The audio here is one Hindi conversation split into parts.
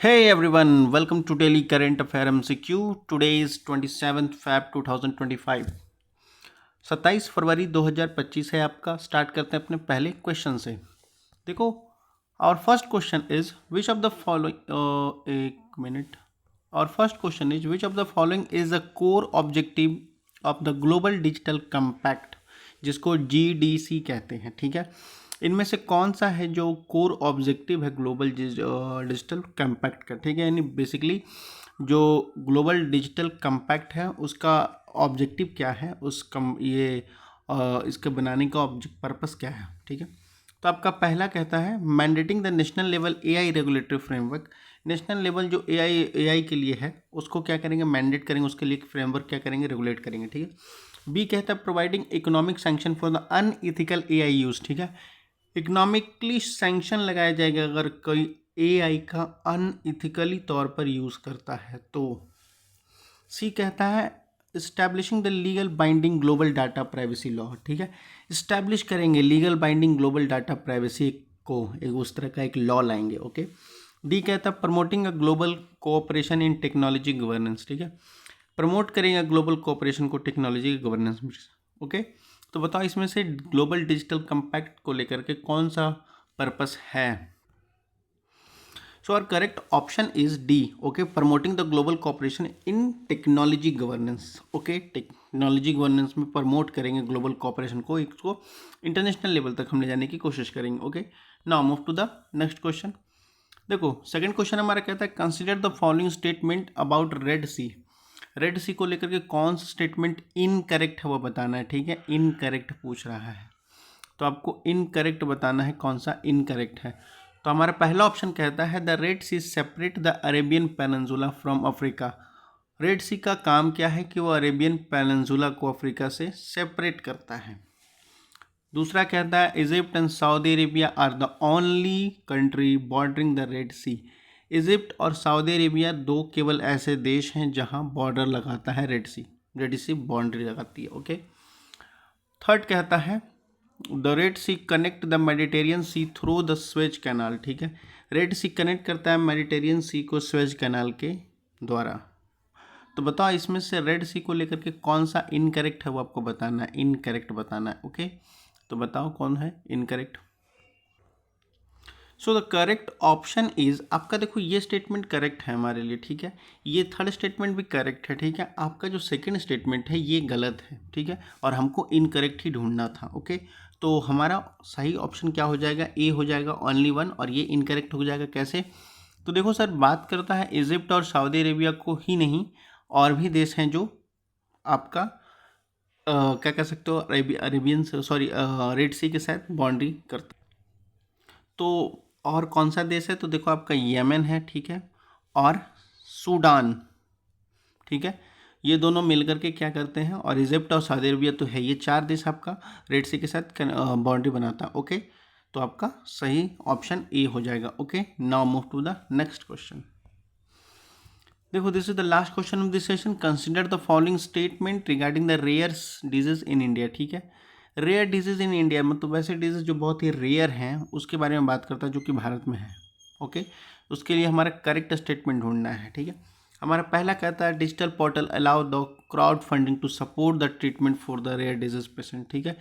Hey everyone, welcome to Daily Current Affair MCQ. Today is 27th Feb 2025. 27 फरवरी 2025 है आपका। स्टार्ट करते हैं अपने पहले क्वेश्चन से। देखो, और first question is which of the following एक मिनट। और first question is which of the following is the core objective of the global digital compact, जिसको GDC कहते हैं। ठीक है, इनमें से कौन सा है जो कोर ऑब्जेक्टिव है ग्लोबल डिजिटल कम्पैक्ट का। ठीक है, यानी बेसिकली जो ग्लोबल डिजिटल कम्पैक्ट है उसका ऑब्जेक्टिव क्या है, उस कम ये इसके बनाने का ऑब्जेक्ट पर्पस क्या है। ठीक है, तो आपका पहला कहता है mandating the national level AI regulatory framework. National level जो AI के लिए है उसको क्या करेंगे, मैंडेट करेंगे, उसके लिए फ्रेमवर्क क्या करेंगे, रेगुलेट करेंगे। ठीक है, बी कहता है providing economic sanction for the unethical AI use. ठीक है, इकोनॉमिकली सैंक्शन लगाया जाएगा अगर कोई AI का अनइथिकली तौर पर यूज़ करता है तो। सी कहता है establishing the legal binding global data privacy law. ठीक है, इस्टेब्लिश करेंगे legal binding global data privacy को, एक उस तरह का एक लॉ लाएंगे। ओके, डी कहता है promoting a global cooperation in technology governance. ठीक है, प्रमोट करेंगे ग्लोबल कोऑपरेशन को टेक्नोलॉजी की गवर्नेंस में। ओके, तो बताओ इसमें से ग्लोबल डिजिटल कंपैक्ट को लेकर के कौन सा पर्पस है। So our correct option is D. Okay, promoting the global cooperation in technology governance. Okay, technology governance में प्रमोट करेंगे ग्लोबल कोऑपरेशन को, इसको इंटरनेशनल लेवल तक हम ले जाने की कोशिश करेंगे। Okay, now move to the next question. देखो, सेकंड क्वेश्चन हमारा कहता है consider the following statement about Red Sea. Red Sea को लेकर के कौन सा स्टेटमेंट इनकरेक्ट है वो बताना है। ठीक है, इनकरेक्ट पूछ रहा है तो आपको इनकरेक्ट बताना है कौन सा इनकरेक्ट है। तो हमारा पहला ऑप्शन कहता है the Red Sea separate the Arabian peninsula from Africa. Red Sea का काम क्या है कि वो अरेबियन पेनिनसुला को अफ्रीका से सेपरेट करता है। दूसरा कहता है Egypt and Saudi Arabia are the only country bordering the Red Sea. Egypt और सऊदी अरेबिया दो केवल ऐसे देश हैं जहां बॉर्डर लगाता है रेड सी बाउंड्री लगाती है। ओके, थर्ड कहता है the Red Sea connect the Mediterranean Sea through the Suez Canal. ठीक है, रेड सी कनेक्ट करता है मेडिटेरियन सी को स्वेज कैनाल के द्वारा। तो बताओ इसमें से रेड सी को लेकर के कौन सा इनकरेक्ट है वो आपको बताना है, इनकरेक्ट बताना है। ओके, तो बताओ कौन है incorrect. So the correct option is आपका, देखो ये स्टेटमेंट करेक्ट है हमारे लिए। ठीक है, ये थर्ड स्टेटमेंट भी करेक्ट है। ठीक है, आपका जो सेकंड स्टेटमेंट है ये गलत है। ठीक है, और हमको इनकरेक्ट ही ढूंढना था। ओके, तो हमारा सही ऑप्शन क्या हो जाएगा, ए हो जाएगा ओनली वन, और ये इनकरेक्ट हो जाएगा कैसे। तो देखो सर, बात करता है इजिप्ट और सऊदी अरेबिया को ही नहीं, और भी देश हैं जो आपका क्या कह सकते हो अरेबियन सॉरी रेड सी के साथ बाउंड्री करते। तो और कौन सा देश है, तो देखो आपका यमन है। ठीक है, और सूडान। ठीक है, ये दोनों मिलकर के क्या करते हैं, और इजिप्ट और सऊदी अरबिया तो है, ये चार देश आपका रेड सी के साथ बाउंड्री बनाता है। ओके, तो आपका सही ऑप्शन ए हो जाएगा। Okay, now move to the next question. देखो, this is the last question of this session. Consider the following statement regarding the rare disease in India. ठीक है, रेयर डिजीज इन इंडिया मतलब वैसे डिजीज जो बहुत ही रेयर हैं उसके बारे में बात करता है जो कि भारत में है। ओके, उसके लिए हमारा करेक्ट स्टेटमेंट ढूंढना है। ठीक है, हमारा पहला कहता है digital portal allow the crowd funding to support the treatment for the rare disease patient. ठीक है,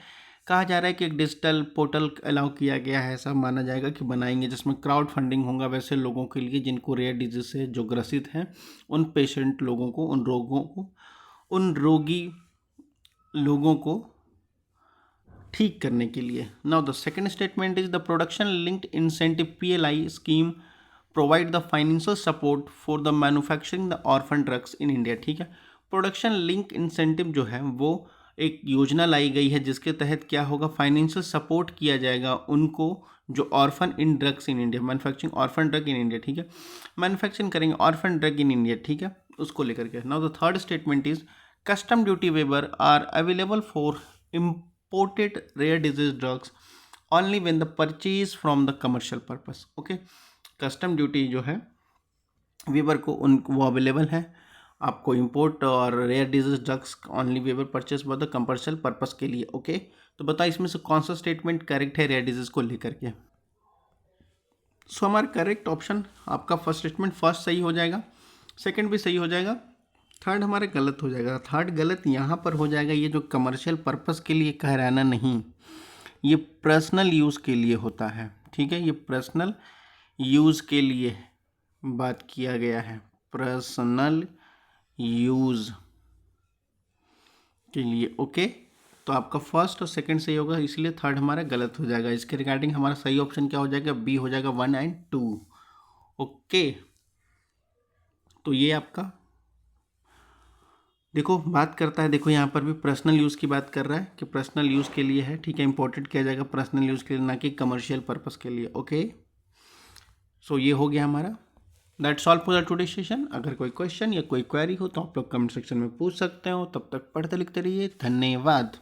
कहा जा रहा है कि एक डिजिटल पोर्टल अलाउ किया गया है, ऐसा माना जाएगा कि बनाएंगे, जिसमें क्राउड फंडिंग होगा वैसे लोगों के लिए जिनको रेयर डिजीज से जो ग्रसित हैं, उन पेशेंट लोगों को, उन रोगों को, उन रोगी लोगों को ठीक करने के लिए। Now the second statement is the production linked incentive PLI scheme provide the financial support for the manufacturing the orphan drugs in India. ठीक है, प्रोडक्शन लिंक इंसेंटिव जो है वो एक योजना लाई गई है जिसके तहत क्या होगा, फाइनेंशियल सपोर्ट किया जाएगा उनको जो orphan in drugs in India, manufacturing orphan drug in India. ठीक है, मैन्युफैक्चरिंग करेंगे ऑर्फन ड्रग इन इंडिया। ठीक है, उसको लेकर के। Now the third statement is custom duty waiver are available for imported rare disease drugs only when the purchase from the commercial purpose। Okay, custom duty जो है वेबर को उन वो अवेलेबल है आपको इंपोर्ट और rare disease drugs only waiver purchase for the commercial purpose के लिए। ओके, तो बताओ इसमें से कौन सा स्टेटमेंट करेक्ट है रेयर डिजीज को लेकर के। सो हमारा करेक्ट ऑप्शन आपका फर्स्ट स्टेटमेंट फर्स्ट सही हो जाएगा, सेकंड भी सही हो जाएगा, थर्ड हमारा गलत हो जाएगा। थर्ड गलत यहाँ पर हो जाएगा, ये जो कमर्शियल पर्पस के लिए कह रहा है ना, नहीं, ये पर्सनल यूज़ के लिए होता है, ठीक है, ये पर्सनल यूज़ के लिए बात किया गया है, पर्सनल यूज़ के लिए। ओके, तो आपका फर्स्ट और सेकंड सही होगा, इसलिए थर्ड हमारा गलत हो जाएगा। इसके रिगार्डिंग हमारा सही ऑप्शन क्या हो जाएगा, बी हो जाएगा 1 एंड 2। ओके, तो ये आपका देखो बात करता है, देखो यहाँ पर भी पर्सनल यूज़ की बात कर रहा है कि पर्सनल यूज़ के लिए है, ठीक है, इंपोर्टेड किया जाएगा पर्सनल यूज़ के लिए, ना कि कमर्शियल पर्पस के लिए। ओके, सो ये हो गया हमारा। That's all for the today session. अगर कोई क्वेश्चन या कोई क्वेरी हो तो आप लोग कमेंट सेक्शन में पूछ सकते हो। तब तक पढ़ते लिखते रहिए। धन्यवाद।